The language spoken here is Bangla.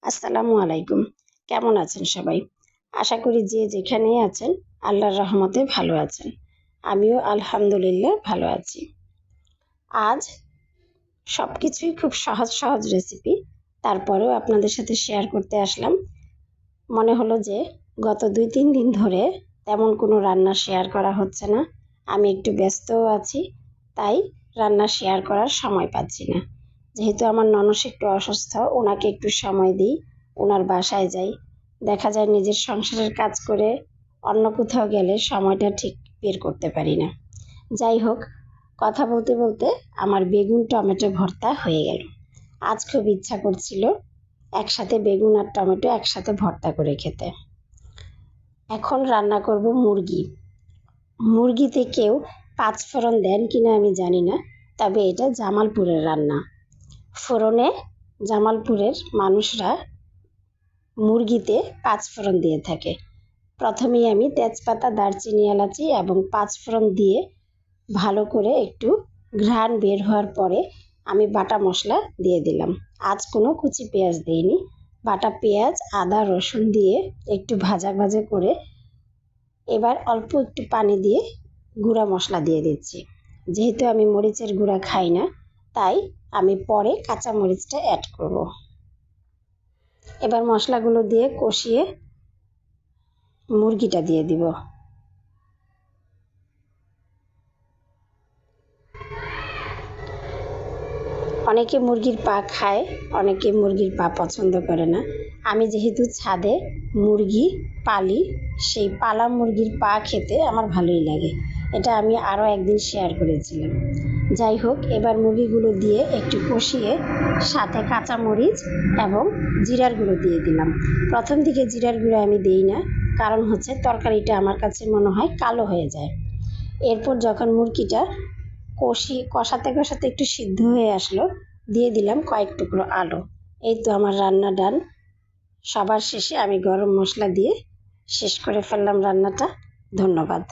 আসসালামু আলাইকুম। কেমন আছেন সবাই? আশা করি যে যেখানেই আছেন আল্লাহর রহমতে ভালো আছেন। আমিও আলহামদুলিল্লাহ ভালো আছি। আজ সবকিছুই খুব সহজ সহজ রেসিপি, তারপরেও আপনাদের সাথে শেয়ার করতে আসলাম। মনে হলো যে গত 2-3 দিন ধরে তেমন কোনো রান্না শেয়ার করা হচ্ছে না। আমি একটু ব্যস্তও আছি, তাই রান্না শেয়ার করার সময় পাচ্ছি না। যেহেতু আমার ননদ একটু অসুস্থ, ওনাকে একটু সময় দিই, ওনার বাসায় যাই। দেখা যায় নিজের সংসারের কাজ করে অন্য কোথাও গেলে সময়টা ঠিক বের করতে পারি না। যাই হোক, কথা বলতে বলতে আমার বেগুন টমেটো ভর্তা হয়ে গেল। আজ খুব ইচ্ছা করছিল একসাথে বেগুন আর টমেটো একসাথে ভর্তা করে খেতে। এখন রান্না করব মুরগি। মুরগিতে কেউ পাঁচফোড়ন দেন কিনা আমি জানি না, তবে এটা জামালপুরের রান্না। ফোড়নে জামালপুরের মানুষরা মুরগিতে পাঁচফোড়ন দিয়ে থাকে। প্রথমেই আমি তেজপাতা, দারচিনি, এলাচি এবং পাঁচফোড়ন দিয়ে ভালো করে একটু ঘ্রাণ বের হওয়ার পরে আমি বাটা মশলা দিয়ে দিলাম। আজ কোনো কুচি পেঁয়াজ দিইনি, বাটা পেঁয়াজ, আদা, রসুন দিয়ে একটু ভাজা ভাজা করে এবার অল্প একটু পানি দিয়ে গুঁড়া মশলা দিয়ে দিচ্ছি। যেহেতু আমি মরিচের গুঁড়া খাই না, তাই আমি পরে কাঁচা মরিচটা অ্যাড করব। এবার মশলাগুলো দিয়ে কষিয়ে মুরগিটা দিয়ে দিব। অনেকে মুরগির পা খায়, অনেকে মুরগির পা পছন্দ করে না। আমি যেহেতু ছাদে মুরগি পালি, সেই পালা মুরগির পা খেতে আমার ভালোই লাগে। এটা আমি আরও একদিন শেয়ার করেছিলাম। যাই হোক, এবার মুরগিগুলো দিয়ে একটু কষিয়ে সাথে কাঁচামরিচ এবং জিরার গুঁড়ো দিয়ে দিলাম। প্রথম দিকে জিরার গুঁড়ো আমি দিই না, কারণ হচ্ছে তরকারিটা আমার কাছে মনে হয় কালো হয়ে যায়। এরপর যখন মুরগিটা কষাতে কষাতে একটু সিদ্ধ হয়ে আসলো, দিয়ে দিলাম কয়েক টুকরো আলু। এই তো আমার রান্না ডান। সবার শেষে আমি গরম মশলা দিয়ে শেষ করে ফেললাম রান্নাটা। ধন্যবাদ।